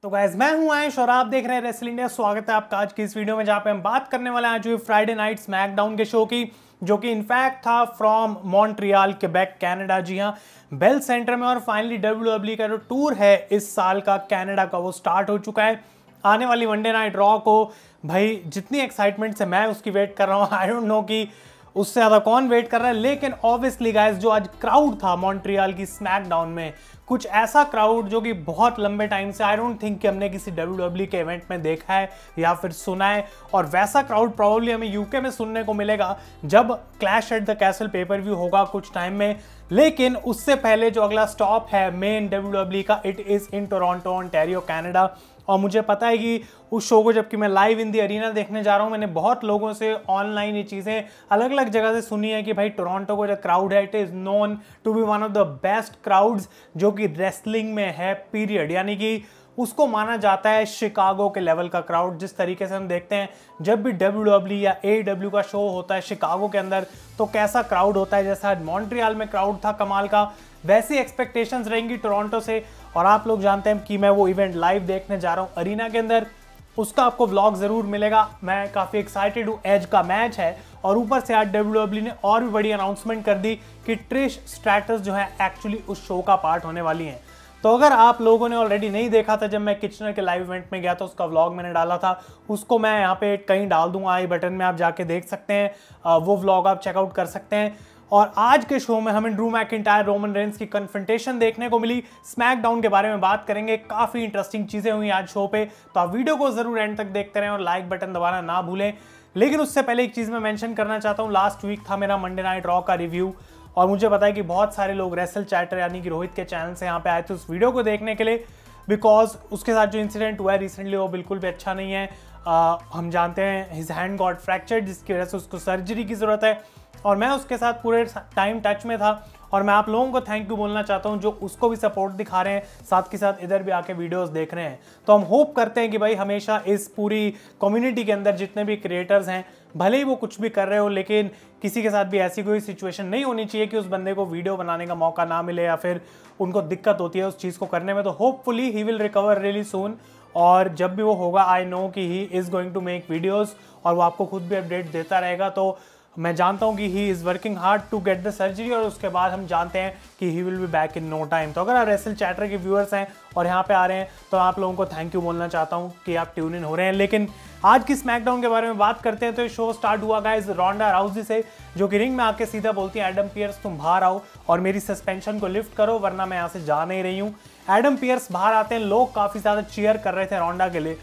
तो गाइज मैं हूं आयुष और आप देख रहे हैं रेसलिंग इंडिया। स्वागत है आपका आज की इस वीडियो में जहां पे हम बात करने वाले हैं आज फ्राइडे नाइट स्मैकडाउन के शो की, जो कि इनफैक्ट था फ्रॉम मॉन्ट्रियल क्वेबेक कनाडा। जी हां, बेल सेंटर में। और फाइनली डब्ल्यूडब्ल्यूई का जो टूर है इस साल का कनाडा का वो स्टार्ट हो चुका है। आने वाली वनडे नाइट रॉ को भाई जितनी एक्साइटमेंट से मैं उसकी वेट कर रहा हूँ, आई डोंट नो कि उससे ज़्यादा कौन वेट कर रहा है। लेकिन ऑब्वियसली गाइस जो आज क्राउड था मॉन्ट्रियल की स्मैकडाउन में, कुछ ऐसा क्राउड जो कि बहुत लंबे टाइम से आई डोंट थिंक कि हमने किसी डब्ल्यूडब्ल्यूई के इवेंट में देखा है या फिर सुना है। और वैसा क्राउड प्रॉब्ली हमें यूके में सुनने को मिलेगा जब clash at the castle pay per view होगा कुछ टाइम में। लेकिन उससे पहले जो अगला स्टॉप है मेन डब्ल्यूडब्ल्यूई का, it is in Toronto Ontario Canada. और मुझे पता है कि उस शो को जबकि मैं लाइव इन दी अरीना देखने जा रहा हूँ, मैंने बहुत लोगों से ऑनलाइन ये चीज़ें अलग अलग जगह से सुनी है कि भाई टोरंटो को जो क्राउड है it is known to be one of the best crowds जो कि रेसलिंग में है पीरियड। यानी कि उसको माना जाता है शिकागो के लेवल का क्राउड। जिस तरीके से हम देखते हैं जब भी डब्ल्यूडब्ल्यूई या एडब्ल्यू का शो होता है शिकागो के अंदर, तो कैसा क्राउड होता है। जैसा मॉन्ट्रियल में क्राउड था कमाल का, वैसी एक्सपेक्टेशंस रहेंगी टोरंटो से। और आप लोग जानते हैं कि मैं वो इवेंट लाइव देखने जा रहा हूँ अरीना के अंदर, उसका आपको व्लॉग जरूर मिलेगा। मैं काफ़ी एक्साइटेड हूँ। एज का मैच है और ऊपर से आज डब्ल्यूडब्ल्यूई ने और भी बड़ी अनाउंसमेंट कर दी कि ट्रिश स्ट्रैटस जो है एक्चुअली उस शो का पार्ट होने वाली हैं। तो अगर आप लोगों ने ऑलरेडी नहीं देखा था, जब मैं किचनर के लाइव इवेंट में गया था उसका व्लॉग मैंने डाला था, उसको मैं यहाँ पे कहीं डाल दूंगा आई बटन में, आप जाके देख सकते हैं। वो व्लॉग आप चेकआउट कर सकते हैं। और आज के शो में हमें ड्रू मैकिंटायर रोमन रेंस की कन्फ्रंटेशन देखने को मिली। स्मैकडाउन के बारे में बात करेंगे, काफ़ी इंटरेस्टिंग चीज़ें हुई आज शो पे, तो आप वीडियो को जरूर एंड तक देखते रहें और लाइक बटन दबाना ना भूलें। लेकिन उससे पहले एक चीज़ मैं मेंशन करना चाहता हूँ, लास्ट वीक था मेरा मंडे नाइट रॉ का रिव्यू और मुझे पता है कि बहुत सारे लोग रेसल चैटर यानी कि रोहित के चैनल से यहाँ पे आए थे उस वीडियो को देखने के लिए, बिकॉज उसके साथ जो इंसिडेंट हुआ है रिसेंटली वो बिल्कुल भी अच्छा नहीं है। हम जानते हैं हिज हैंड गॉट फ्रैक्चर्ड, जिसकी वजह से उसको सर्जरी की ज़रूरत है। और मैं उसके साथ पूरे टाइम टच में था और मैं आप लोगों को थैंक यू बोलना चाहता हूं जो उसको भी सपोर्ट दिखा रहे हैं, साथ के साथ इधर भी आके वीडियोस देख रहे हैं। तो हम होप करते हैं कि भाई हमेशा इस पूरी कम्युनिटी के अंदर जितने भी क्रिएटर्स हैं, भले ही वो कुछ भी कर रहे हो, लेकिन किसी के साथ भी ऐसी कोई सिचुएशन नहीं होनी चाहिए कि उस बंदे को वीडियो बनाने का मौका ना मिले या फिर उनको दिक्कत होती है उस चीज़ को करने में। तो hopefully he will recover really soon. और जब भी वो होगा आई नो कि he is going to make videos और वो आपको खुद भी अपडेट देता रहेगा। तो मैं जानता हूं कि he is working hard to get the surgery और उसके बाद हम जानते हैं कि he will be back in no time. तो अगर आप रेसल चैटर के व्यूअर्स हैं और यहाँ पे आ रहे हैं तो आप लोगों को थैंक यू बोलना चाहता हूँ कि आप ट्यून इन हो रहे हैं। लेकिन आज की स्मैकडाउन के बारे में बात करते हैं। तो ये शो स्टार्ट हुआ गाइस रोंडा राउजी से, जो कि रिंग में आके सीधा बोलती है एडम पियर्स तुम बाहर आओ और मेरी सस्पेंशन को लिफ्ट करो वरना मैं यहाँ से जा नहीं रही हूँ। एडम पियर्स बाहर आते हैं, लोग काफ़ी ज़्यादा चीयर कर रहे थे रोंडा के लिए।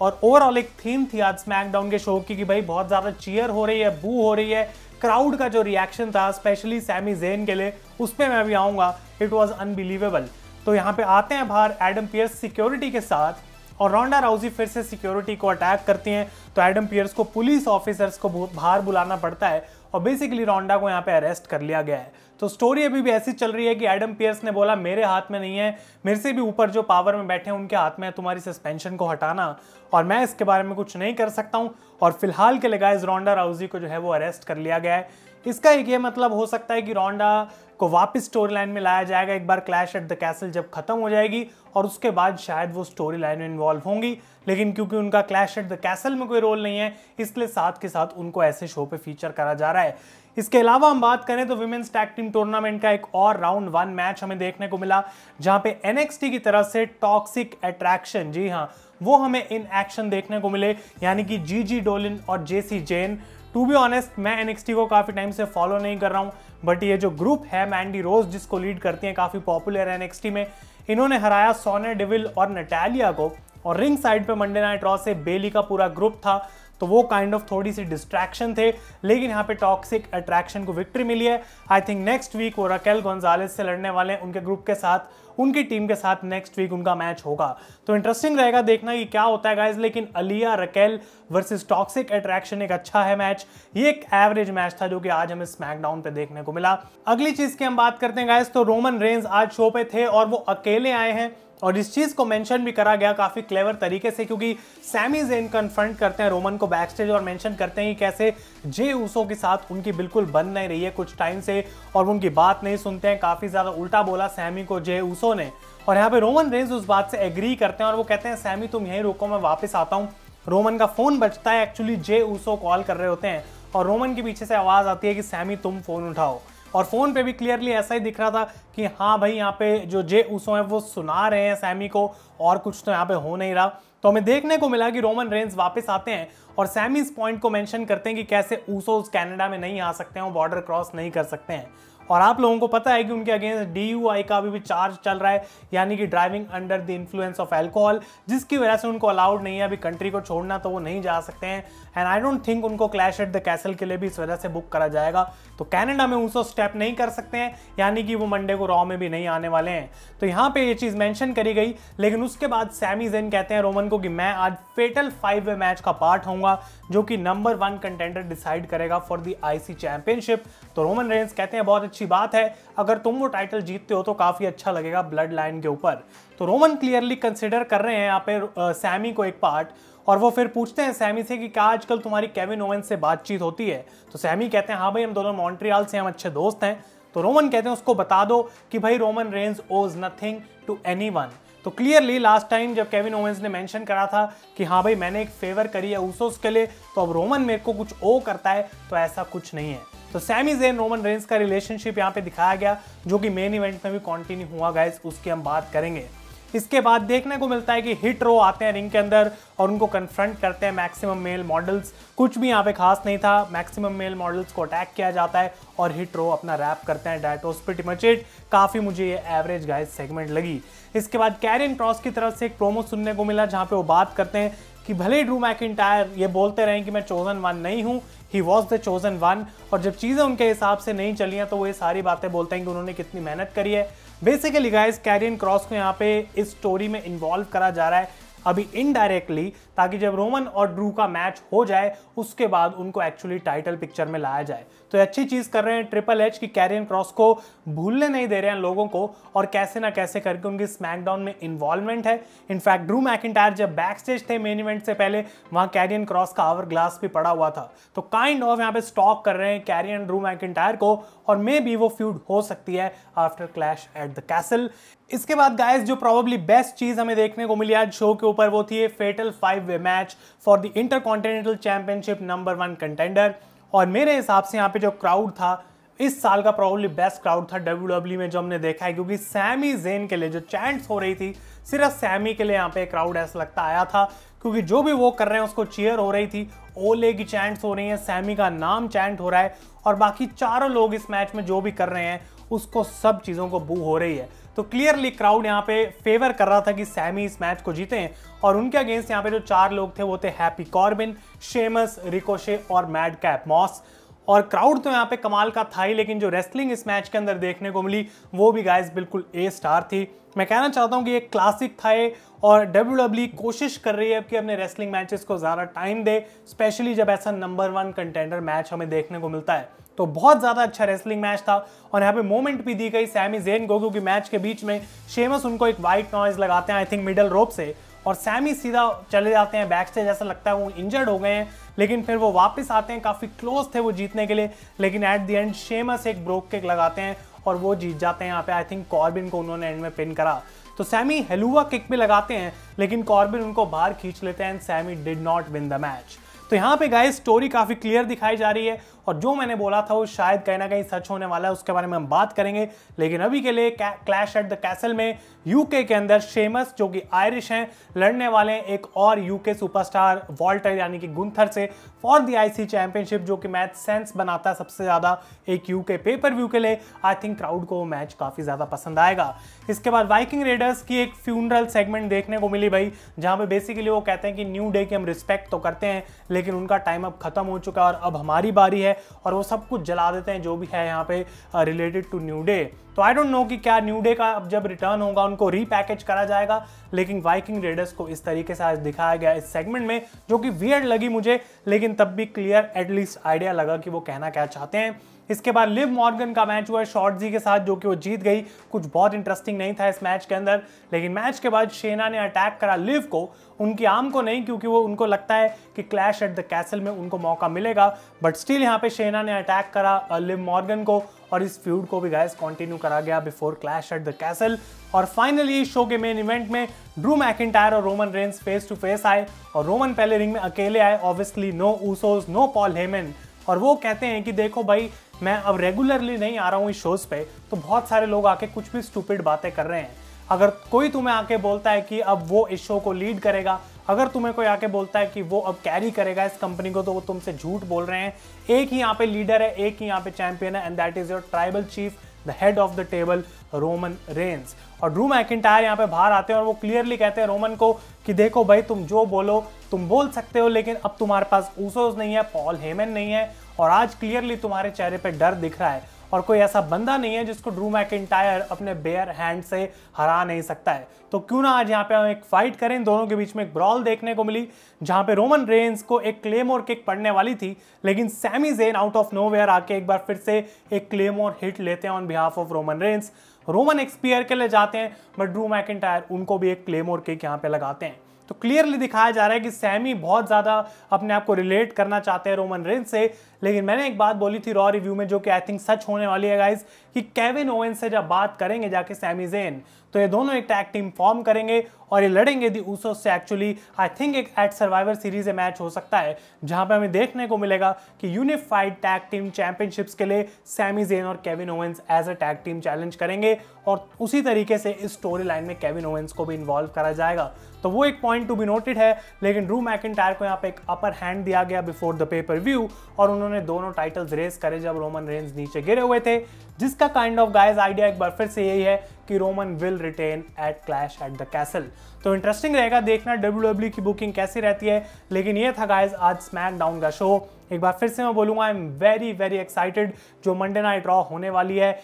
और ओवरऑल एक थीम थी आज स्मैकडाउन के शो की कि भाई बहुत ज़्यादा चीयर हो रही है, बू हो रही है। क्राउड का जो रिएक्शन था स्पेशली सैमी ज़ेन के लिए, उस पर मैं अभी आऊँगा, इट वॉज अनबिलीवेबल। तो यहाँ पे आते हैं बाहर एडम पियर्स सिक्योरिटी के साथ और रोंडा राउजी फिर से सिक्योरिटी को अटैक करती हैं। तो एडम पियर्स को पुलिस ऑफिसर्स को बाहर बुलाना पड़ता है और बेसिकली रोंडा को यहाँ पे अरेस्ट कर लिया गया है। तो स्टोरी अभी भी ऐसी चल रही है कि एडम पियर्स ने बोला मेरे हाथ में नहीं है, मेरे से भी ऊपर जो पावर में बैठे हैं उनके हाथ में है तुम्हारी सस्पेंशन को हटाना, और मैं इसके बारे में कुछ नहीं कर सकता हूँ। और फिलहाल के लिए गाइस रोंडा राउजी को जो है वो अरेस्ट कर लिया गया है। इसका एक ये मतलब हो सकता है कि रोंडा को वापस स्टोरी लाइन में लाया जाएगा एक बार क्लैश एट द कैसल जब खत्म हो जाएगी और उसके बाद शायद वो स्टोरी लाइन में इन्वॉल्व होंगी। लेकिन क्योंकि उनका क्लैश एट द कैसल में कोई रोल नहीं है, इसलिए साथ के साथ उनको ऐसे शो पे फीचर करा जा रहा है। इसके अलावा हम बात करें तो विमेंस टैग टीम टूर्नामेंट का एक और राउंड 1 मैच हमें देखने को मिला, जहां पे NXT की तरफ से टॉक्सिक अट्रैक्शन, जी हाँ, वो हमें इन एक्शन देखने को मिले, यानी कि जीजी डोलिन और जेसी जेन। टू बी ऑनेस्ट मैं NXT को काफ़ी टाइम से फॉलो नहीं कर रहा हूँ, बट ये जो ग्रुप है मैंडी रोज जिसको लीड करती हैं, काफ़ी पॉपुलर है NXT में। इन्होंने हराया सोनिया डेविल और नटालिया को, और रिंग साइड पे मंडे नाइट रॉ से बेली का पूरा ग्रुप था, तो वो काइंड ऑफ थोड़ी सी डिस्ट्रैक्शन थे। लेकिन यहाँ पे टॉक्सिक अट्रैक्शन को विक्ट्री मिली है। आई थिंक नेक्स्ट वीक वो रकेल गोंजालेस से लड़ने वाले हैं, उनके ग्रुप के साथ, उनकी टीम के साथ नेक्स्ट वीक उनका मैच होगा। तो इंटरेस्टिंग रहेगा देखना कि क्या होता है गाइज। लेकिन अलिया रकेल वर्सेस टॉक्सिक अट्रैक्शन एक अच्छा है मैच, ये एक एवरेज मैच था जो कि आज हमें स्मैकडाउन पे देखने को मिला। अगली चीज की हम बात करते हैं गाइज, तो रोमन रेंस आज शो पे थे और वो अकेले आए हैं और इस चीज को मेंशन भी करा गया काफी क्लेवर तरीके से, क्योंकि सैमी ज़ेन कन्फ्रंट करते हैं रोमन को बैकस्टेज और मेंशन करते हैं कि कैसे जे ऊसो के साथ उनकी बिल्कुल बन नहीं रही है कुछ टाइम से और वो उनकी बात नहीं सुनते हैं। काफी ज्यादा उल्टा बोला सैमी को जे ऊसो ने और यहाँ पे रोमन रेंज उस बात से एग्री करते हैं और वो कहते हैं सैमी तुम यहीं रुको, मैं वापस आता हूँ। रोमन का फोन बजता है, एक्चुअली जे ऊसो कॉल कर रहे होते हैं और रोमन के पीछे से आवाज आती है कि सैमी तुम फोन उठाओ। और फोन पे भी क्लियरली ऐसा ही दिख रहा था कि हाँ भाई यहाँ पे जो जे ऊसो है वो सुना रहे हैं सैमी को और कुछ तो यहाँ पे हो नहीं रहा। तो हमें देखने को मिला कि रोमन रेंज वापस आते हैं और सैमी इस पॉइंट को मेंशन करते हैं कि कैसे ऊसोस कनाडा में नहीं आ सकते हैं, वो बॉर्डर क्रॉस नहीं कर सकते हैं। और आप लोगों को पता है कि उनके अगेंस्ट DUI का अभी भी चार्ज चल रहा है, यानी कि driving under the influence of alcohol, जिसकी वजह से उनको अलाउड नहीं है अभी कंट्री को छोड़ना, तो वो नहीं जा सकते हैं। एंड आई डोंट थिंक उनको क्लैश एट द कैसल के लिए भी इस वजह से बुक करा जाएगा। तो कनाडा में ऊसो स्टेप नहीं कर सकते हैं, यानी कि वो मंडे को रॉ में भी नहीं आने वाले हैं। तो यहाँ पे ये चीज मेंशन करी गई। लेकिन उसके बाद सैमी ज़ेन कहते हैं रोमन को कि मैं आज फेटल 5-वे मैच का पार्ट होऊंगा जो कि नंबर 1 कंटेंडर डिसाइड करेगा फॉर द IC चैंपियनशिप। तो रोमन रेंज कहते हैं बहुत अच्छी बात है, अगर तुम वो टाइटल जीतते हो तो काफी अच्छा लगेगा ब्लड लाइन के ऊपर। तो रोमन क्लियरली कंसिडर कर रहे हैं यहाँ पे सैमी को एक पार्ट, और वो फिर पूछते हैं सैमी से कि क्या आजकल तुम्हारी केविन ओवेंस से बातचीत होती है। तो सैमी कहते हैं हाँ भाई हम दोनों मॉन्ट्रियल से हम अच्छे दोस्त हैं। तो रोमन कहते हैं उसको बता दो कि भाई रोमन रेंज ओज नथिंग टू एनीवन। तो क्लियरली लास्ट टाइम जब केविन ओवेंस ने मेंशन करा था कि हाँ भाई मैंने एक फेवर करी है ऊसोस के लिए, तो अब रोमन मेरे को कुछ ओ करता है, तो ऐसा कुछ नहीं है। तो सैमी ज़ेन रोमन रेंज का रिलेशनशिप यहाँ पे दिखाया गया जो कि मेन इवेंट में भी कंटिन्यू हुआ गाइस, उसकी हम बात करेंगे। इसके बाद देखने को मिलता है कि हिट रो आते हैं रिंग के अंदर और उनको कन्फ्रंट करते हैं मैक्सिमम मेल मॉडल्स। कुछ भी यहाँ पे खास नहीं था, मैक्सिमम मेल मॉडल्स को अटैक किया जाता है और हिट रो अपना रैप करते हैं। That was pretty much it. काफ़ी मुझे ये एवरेज गाइस सेगमेंट लगी। इसके बाद कैरियन क्रॉस की तरफ से एक प्रोमो सुनने को मिला जहाँ पे वो बात करते हैं कि भले ड्रू मैकिंटायर ये बोलते रहे कि मैं चोजन वन नहीं हूँ, he was the chosen one, और जब चीज़ें उनके हिसाब से नहीं चली हैं तो वो ये सारी बातें बोलते हैं कि उन्होंने कितनी मेहनत करी है। बेसिकली गाइस कैरियन क्रॉस को यहाँ पे इस स्टोरी में इन्वॉल्व करा जा रहा है अभी इनडायरेक्टली, ताकि जब रोमन और ड्रू का मैच हो जाए उसके बाद उनको एक्चुअली टाइटल पिक्चर में लाया जाए। तो अच्छी चीज़ कर रहे हैं ट्रिपल एच की कैरियन क्रॉस को भूलने नहीं दे रहे हैं लोगों को, और कैसे ना कैसे करके उनकी स्मैकडाउन में इन्वॉल्वमेंट है। इनफैक्ट ड्रू मैकिंटायर जब बैक स्टेज थे मेन इवेंट से पहले, वहाँ कैरियन क्रॉस का आवर ग्लास भी पड़ा हुआ था। तो काइंड ऑफ यहाँ पे स्टॉक कर रहे हैं कैरियन ड्रू मैकिंटायर को, और मे बी वो फ्यूड हो सकती है after clash at the castle. इसके बाद गाइस जो प्रोबेबली बेस्ट चीज हमें देखने को मिली आज शो के ऊपर वो थी फेटल 5-वे match for the intercontinental championship number 1 contender. और मेरे हिसाब से यहाँ पे जो क्राउड था इस साल का प्रोबेबली बेस्ट क्राउड था WWE में जो हमने देखा है, क्योंकि सैमी ज़ेन के लिए जो चैंट्स हो रही थी, सिर्फ सैमी के लिए यहाँ पे क्राउड ऐसा लगता आया था, क्योंकि जो भी वो कर रहे हैं उसको चीयर हो रही थी, ओले की चैंट्स हो रही हैं, सैमी का नाम चैंट हो रहा है, और बाकी चारों लोग इस मैच में जो भी कर रहे हैं उसको सब चीज़ों को बू हो रही है। तो क्लियरली क्राउड यहाँ पे फेवर कर रहा था कि सैमी इस मैच को जीते, और उनके अगेंस्ट यहाँ पे जो 4 लोग थे वो थे हैप्पी कॉर्बिन, शेमस, रिकोशे और मैड कैप मॉस। और क्राउड तो यहाँ पे कमाल का था ही, लेकिन जो रेसलिंग इस मैच के अंदर देखने को मिली वो भी गाइस बिल्कुल A स्टार थी। मैं कहना चाहता हूँ कि एक क्लासिक था ये, और WWE कोशिश कर रही है कि अपने रेसलिंग मैचेस को ज़्यादा टाइम दे, स्पेशली जब ऐसा नंबर 1 कंटेंडर मैच हमें देखने को मिलता है। तो बहुत ज़्यादा अच्छा रेसलिंग मैच था, और यहाँ पे मोमेंट भी दी गई सैमी ज़ेन को, क्योंकि मैच के बीच में शेमस उनको एक वाइट नॉइज लगाते हैं आई थिंक मिडल रोप से, और सैमी सीधा चले जाते हैं बैक स्टेज। ऐसा लगता है वो इंजर्ड हो गए हैं, लेकिन फिर वो वापस आते हैं, काफ़ी क्लोज थे वो जीतने के लिए, लेकिन एट द एंड शेमस एक ब्रोक किक लगाते हैं और वो जीत जाते हैं। यहाँ पे आई थिंक कॉर्बिन को उन्होंने एंड में पिन करा। तो सैमी हेलुआ किक भी लगाते हैं, लेकिन कॉर्बिन उनको बाहर खींच लेते हैं and Sami did not win the match. तो यहाँ पे गाइस स्टोरी काफ़ी क्लियर दिखाई जा रही है, और जो मैंने बोला था वो शायद कहीं ना कहीं सच होने वाला है, उसके बारे में हम बात करेंगे। लेकिन अभी के लिए क्लैश एट द कैसल में यूके के अंदर शेमस जो कि आयरिश हैं लड़ने वाले हैं एक और यूके सुपरस्टार वॉल्टर यानी कि गुंथर से फॉर द IC चैंपियनशिप, जो कि मैच सेंस बनाता है सबसे ज़्यादा एक यूके पेपर व्यू के लिए। आई थिंक क्राउड को वो मैच काफ़ी ज़्यादा पसंद आएगा। इसके बाद वाइकिंग रेडर्स की एक फ्यूनरल सेगमेंट देखने को मिली भाई, जहाँ पे बेसिकली वो कहते हैं कि न्यू डे की हम रिस्पेक्ट तो करते हैं, लेकिन उनका टाइम अब खत्म हो चुका है और अब हमारी बारी है, और वो सब कुछ जला देते हैं जो भी है यहाँ पे रिलेटेड टू न्यू डे। तो आई डोंट नो कि क्या न्यू डे का अब जब रिटर्न होगा उनको रीपैकेज करा जाएगा, लेकिन वाइकिंग रेडर्स को इस तरीके से आज दिखाया गया इस सेगमेंट में, जो कि वियर्ड लगी मुझे, लेकिन तब भी क्लियर एटलीस्ट आइडिया लगा कि वो कहना क्या चाहते हैं। इसके बाद लिव मॉर्गन का मैच हुआ शॉर्टजी के साथ, जो कि वो जीत गई। कुछ बहुत इंटरेस्टिंग नहीं था इस मैच के अंदर, लेकिन मैच के बाद शेना ने अटैक करा लिव को, उनकी आर्म को नहीं, क्योंकि वो उनको लगता है कि क्लैश एट द कैसल में उनको मौका मिलेगा। बट स्टिल यहाँ पे शेना ने अटैक करा लिव मॉर्गन को, और इस फ्यूड को भी गाइस कंटिन्यू करा गया before Clash at the Castle. और फाइनली शो के मेन इवेंट में ड्रू मैकिंटायर और Roman Reigns face to face आए, और रोमन पहले रिंग में अकेले आए, obviously no Usos, no Paul Heyman. और वो कहते हैं कि देखो भाई, मैं अब रेगुलरली नहीं आ रहा हूँ इस शोज पे, तो बहुत सारे लोग आके कुछ भी स्टूपिड बातें कर रहे हैं। अगर कोई तुम्हें आके बोलता है कि अब वो इस शो को लीड करेगा, अगर तुम्हें कोई आके बोलता है कि वो अब कैरी करेगा इस कंपनी को, तो वो तुमसे झूठ बोल रहे हैं। एक ही यहाँ पे लीडर है, एक ही यहाँ पे चैंपियन है, and that is your tribal chief, the head of the table, Roman Reigns. और ड्रू मैकिंटायर यहाँ पे बाहर आते हैं और वो क्लियरली कहते हैं रोमन को कि देखो भाई, तुम जो बोलो तुम बोल सकते हो, लेकिन अब तुम्हारे पास ऊसोस नहीं है, पॉल हेमन नहीं है, और आज क्लियरली तुम्हारे चेहरे पे डर दिख रहा है, और कोई ऐसा बंदा नहीं है जिसको ड्रू मैकिंटायर अपने बेयर हैंड से हरा नहीं सकता है। तो क्यों ना आज यहाँ पे हम एक फाइट करें। दोनों के बीच में एक ब्रॉल देखने को मिली, जहां पे रोमन रेंस को एक क्लेमोर किक पड़ने वाली थी, लेकिन Sami Zayn out of nowhere आके एक बार फिर से एक क्लेमोर हिट लेते हैं on behalf of Roman Reigns. Roman एक स्पीयर के लिए जाते हैं, बट ड्रू मैकिंटायर उनको भी एक क्लेमोर किक यहाँ पे लगाते हैं। तो क्लियरली दिखाया जा रहा है कि सैमी बहुत ज़्यादा अपने आप को रिलेट करना चाहते हैं रोमन रेंस से। लेकिन मैंने एक बात बोली थी रॉ रिव्यू में, जो कि आई थिंक सच होने वाली है गाइस, कि केविन ओवेंस से जब बात करेंगे जाके सैमी ज़ेन, तो ये दोनों एक टैग टीम फॉर्म करेंगे और ये लड़ेंगे दी ऊसोस से। एक्चुअली आई थिंक एक एट सर्वाइवर सीरीज मैच हो सकता है, जहां पे हमें देखने को मिलेगा कि यूनिफाइड टैग टीम चैंपियनशिप्स के लिए सैमी ज़ेन और Kevin Owens as a tag team challenge करेंगे, और उसी तरीके से इस स्टोरी लाइन में केविन ओवेंस को भी इन्वॉल्व करा जाएगा। तो वो एक पॉइंट टू बी नोटेड है। लेकिन ड्रू मैकिंटायर को यहाँ पे एक अपर हैंड दिया गया बिफोर द पेपर व्यू, और उन्होंने दोनों टाइटल्स रेस करे जब रोमन रेंस नीचे गिरे हुए थे, जिसका काइंड ऑफ गाइस आइडिया एक बार फिर से यही है कि Roman will retain at Clash at the Castle. तो इंटरेस्टिंग रहेगा देखना WWE की बुकिंग कैसी रहती है। लेकिन ये था गाइस आज स्मैकडाउन का शो। एक बार फिर से मैं बोलूंगा, I am very very excited जो मंडे नाइट रॉ होने वाली है।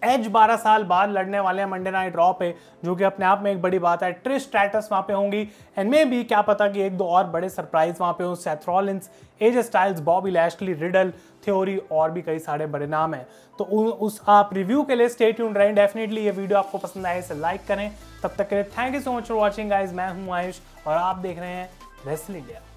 एज 12 साल बाद लड़ने वाले हैं मंडे नाइट रॉ पे, जो कि अपने आप में एक बड़ी बात है। ट्रिश स्ट्रैटस वहाँ पे होंगी, एंड मे भी क्या पता कि एक दो और बड़े सरप्राइज वहाँ पे हो, Seth Rollins, AJ Styles, Bobby Lashley, riddle, theory, और भी कई सारे बड़े नाम हैं। तो उस आप रिव्यू के लिए स्टे ट्यून्ड रहें। डेफिनेटली ये वीडियो आपको पसंद आए इसे लाइक करें। तब तक के लिए thank you so much for watching guys. मैं हूँ आयुष और आप देख रहे हैं रेसल इंडिया।